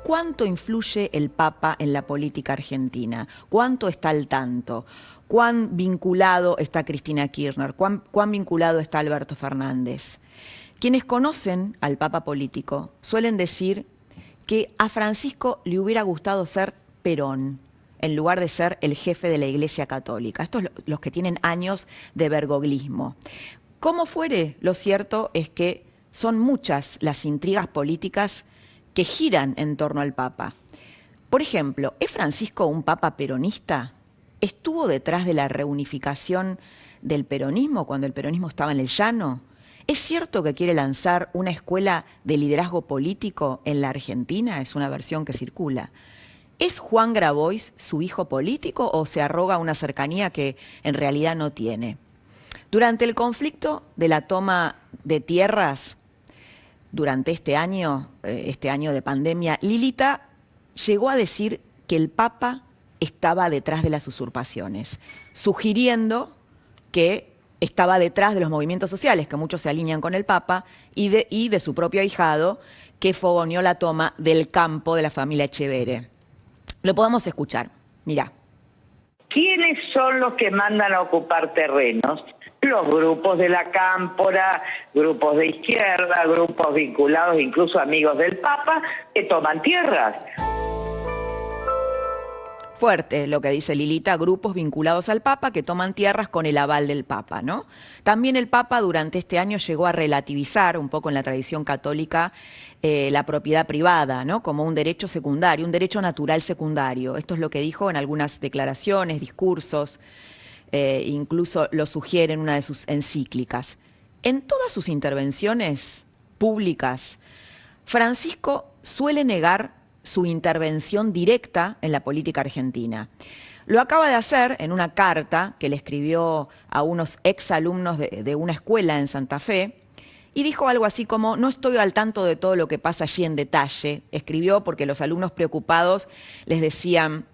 ¿cuánto influye el Papa en la política argentina? ¿Cuánto está al tanto? ¿Cuán vinculado está Cristina Kirchner? ¿Cuán vinculado está Alberto Fernández? Quienes conocen al Papa político suelen decir que a Francisco le hubiera gustado ser Perón, en lugar de ser el jefe de la Iglesia Católica. Estos son los que tienen años de bergoglismo. Como fuere, lo cierto es que son muchas las intrigas políticas que giran en torno al Papa. Por ejemplo, ¿es Francisco un Papa peronista? ¿Estuvo detrás de la reunificación del peronismo cuando el peronismo estaba en el llano? ¿Es cierto que quiere lanzar una escuela de liderazgo político en la Argentina? Es una versión que circula. ¿Es Juan Grabois su hijo político o se arroga una cercanía que en realidad no tiene? Durante el conflicto de la toma de tierras, durante este año de pandemia, Lilita llegó a decir que el Papa estaba detrás de las usurpaciones, sugiriendo que estaba detrás de los movimientos sociales, que muchos se alinean con el Papa, y de su propio ahijado, que fogoneó la toma del campo de la familia Echevere. Lo podemos escuchar. Mirá. ¿Quiénes son los que mandan a ocupar terrenos? Los grupos de la cámpora, grupos de izquierda, grupos vinculados, incluso amigos del Papa, que toman tierras. Fuerte lo que dice Lilita, grupos vinculados al Papa que toman tierras con el aval del Papa, ¿no? También el Papa durante este año llegó a relativizar, un poco en la tradición católica, la propiedad privada, ¿no? Como un derecho secundario, un derecho natural secundario. Esto es lo que dijo en algunas declaraciones, discursos, incluso lo sugiere en una de sus encíclicas. En todas sus intervenciones públicas, Francisco suele negar su intervención directa en la política argentina. Lo acaba de hacer en una carta que le escribió a unos exalumnos de una escuela en Santa Fe y dijo algo así como: no estoy al tanto de todo lo que pasa allí en detalle. Escribió porque los alumnos preocupados les decían,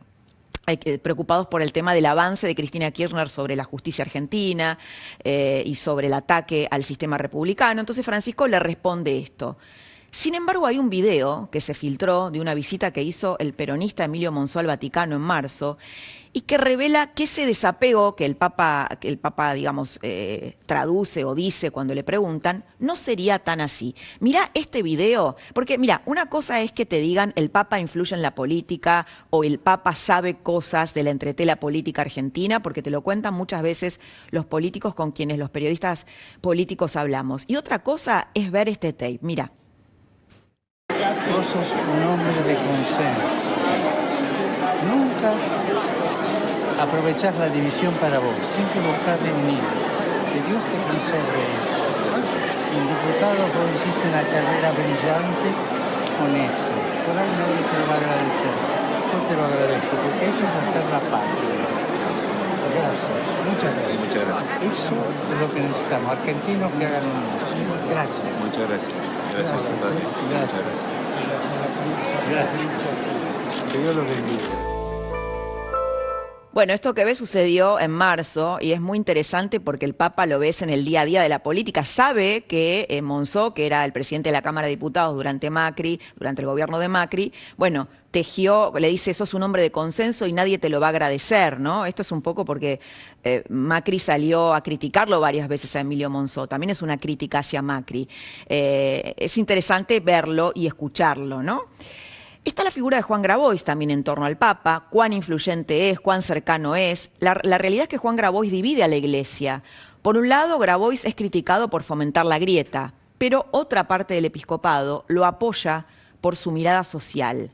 preocupados por el tema del avance de Cristina Kirchner sobre la justicia argentina y sobre el ataque al sistema republicano. Entonces Francisco le responde esto. Sin embargo, hay un video que se filtró de una visita que hizo el peronista Emilio Monzó al Vaticano en marzo y que revela que ese desapego que el Papa digamos, traduce o dice cuando le preguntan, no sería tan así. Mirá este video, porque mira, una cosa es que te digan el Papa influye en la política o el Papa sabe cosas de la entretela política argentina, porque te lo cuentan muchas veces los políticos con quienes los periodistas políticos hablamos. Y otra cosa es ver este tape, mira. Vos sos un hombre de consenso. Nunca aprovechás la división para vos, siempre buscás de unir. Que Dios te conserve eso. En diputado vos hiciste una carrera brillante con esto. Por ahí nadie te lo va a agradecer. Yo te lo agradezco, porque eso es hacer la patria. Gracias. Muchas gracias. Muchas gracias. Eso es lo que necesitamos. Argentinos que hagan un mundo. Gracias. Muchas gracias. Gracias, Antonio. Gracias. Gracias. Que Dios los bendiga. Bueno, esto que ves sucedió en marzo y es muy interesante porque el Papa lo ves en el día a día de la política. Sabe que Monzó, que era el presidente de la Cámara de Diputados durante el gobierno de Macri, bueno, tejió, le dice, sos un hombre de consenso y nadie te lo va a agradecer, ¿no? Esto es un poco porque Macri salió a criticarlo varias veces a Emilio Monzó. También es una crítica hacia Macri. Es interesante verlo y escucharlo, ¿no? Está la figura de Juan Grabois también en torno al Papa, cuán influyente es, cuán cercano es. La realidad es que Juan Grabois divide a la Iglesia. Por un lado, Grabois es criticado por fomentar la grieta, pero otra parte del episcopado lo apoya por su mirada social.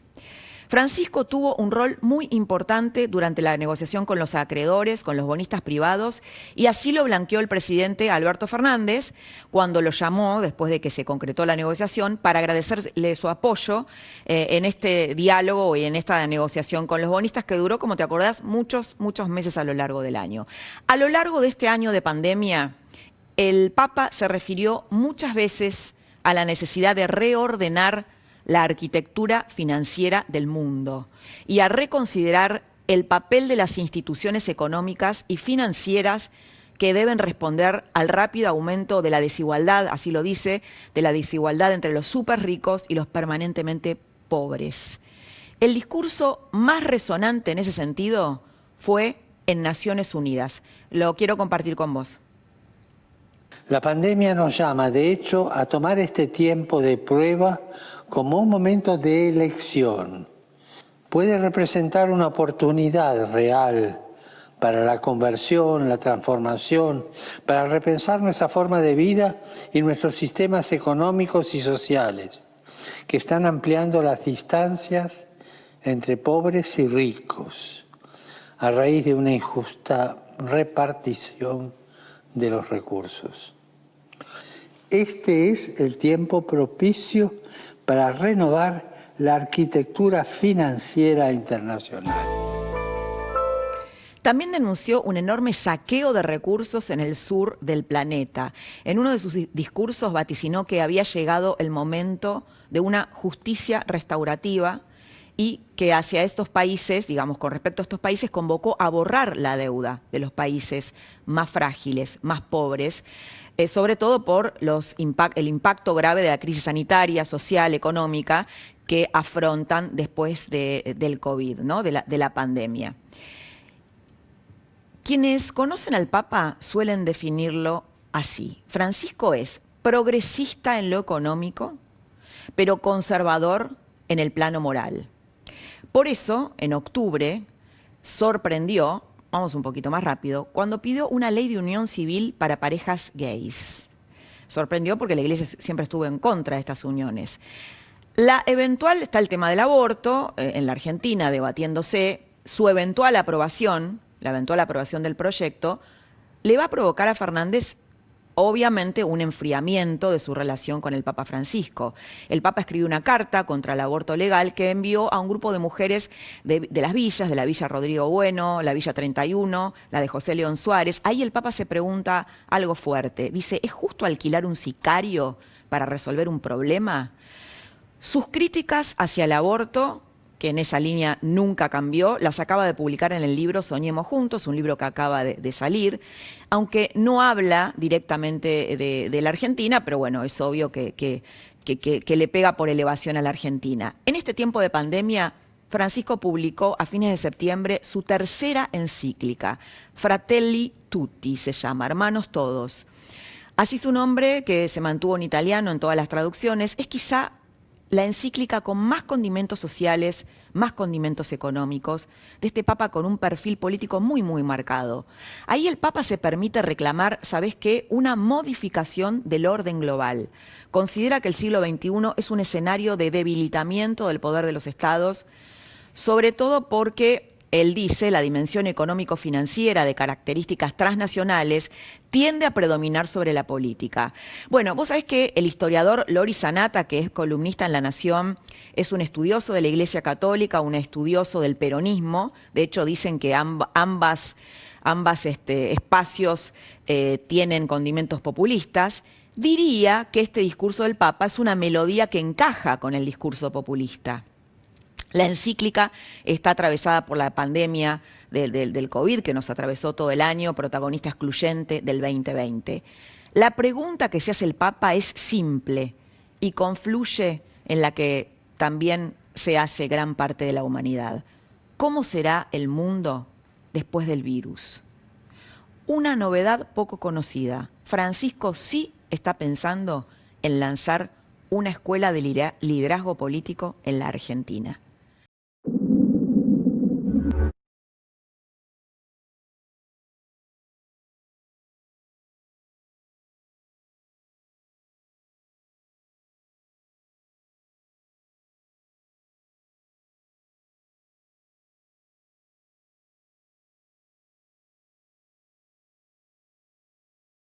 Francisco tuvo un rol muy importante durante la negociación con los acreedores, con los bonistas privados, y así lo blanqueó el presidente Alberto Fernández cuando lo llamó, después de que se concretó la negociación, para agradecerle su apoyo en este diálogo y en esta negociación con los bonistas que duró, como te acordás, muchos meses a lo largo del año. A lo largo de este año de pandemia, el Papa se refirió muchas veces a la necesidad de reordenar la arquitectura financiera del mundo y a reconsiderar el papel de las instituciones económicas y financieras que deben responder al rápido aumento de la desigualdad, así lo dice, de la desigualdad entre los súper ricos y los permanentemente pobres. El discurso más resonante en ese sentido fue en Naciones Unidas. Lo quiero compartir con vos. La pandemia nos llama, de hecho, a tomar este tiempo de prueba como un momento de elección. Puede representar una oportunidad real para la conversión, la transformación, para repensar nuestra forma de vida y nuestros sistemas económicos y sociales, que están ampliando las distancias entre pobres y ricos, a raíz de una injusta repartición de los recursos. Este es el tiempo propicio para renovar la arquitectura financiera internacional. También denunció un enorme saqueo de recursos en el sur del planeta. En uno de sus discursos vaticinó que había llegado el momento de una justicia restaurativa y que hacia estos países, digamos, con respecto a estos países, convocó a borrar la deuda de los países más frágiles, más pobres, sobre todo por el impacto grave de la crisis sanitaria, social, económica que afrontan después del COVID, ¿no? de la pandemia. Quienes conocen al Papa suelen definirlo así. Francisco es progresista en lo económico, pero conservador en el plano moral. Por eso, en octubre, sorprendió, vamos un poquito más rápido, cuando pidió una ley de unión civil para parejas gays. Sorprendió porque la Iglesia siempre estuvo en contra de estas uniones. Está el tema del aborto, en la Argentina debatiéndose, su eventual aprobación, la eventual aprobación del proyecto, le va a provocar a Fernández obviamente un enfriamiento de su relación con el Papa Francisco. El Papa escribió una carta contra el aborto legal que envió a un grupo de mujeres de las villas, de la Villa Rodrigo Bueno, la Villa 31, la de José León Suárez. Ahí el Papa se pregunta algo fuerte. Dice, ¿es justo alquilar un sicario para resolver un problema? Sus críticas hacia el aborto, que en esa línea nunca cambió, las acaba de publicar en el libro Soñemos Juntos, un libro que acaba de salir, aunque no habla directamente de la Argentina, pero bueno, es obvio que le pega por elevación a la Argentina. En este tiempo de pandemia, Francisco publicó a fines de septiembre su tercera encíclica, Fratelli Tutti se llama, Hermanos Todos. Así su nombre, que se mantuvo en italiano en todas las traducciones, es quizá la encíclica con más condimentos sociales, más condimentos económicos, de este Papa con un perfil político muy, muy marcado. Ahí el Papa se permite reclamar, ¿sabés qué?, una modificación del orden global. Considera que el siglo XXI es un escenario de debilitamiento del poder de los estados, sobre todo porque él dice, la dimensión económico-financiera de características transnacionales tiende a predominar sobre la política. Bueno, vos sabés que el historiador Lori Sanata, que es columnista en La Nación, es un estudioso de la Iglesia Católica, un estudioso del peronismo. De hecho, dicen que ambas espacios tienen condimentos populistas. Diría que este discurso del Papa es una melodía que encaja con el discurso populista. La encíclica está atravesada por la pandemia del COVID, que nos atravesó todo el año, protagonista excluyente del 2020. La pregunta que se hace el Papa es simple y confluye en la que también se hace gran parte de la humanidad. ¿Cómo será el mundo después del virus? Una novedad poco conocida. Francisco sí está pensando en lanzar una escuela de liderazgo político en la Argentina.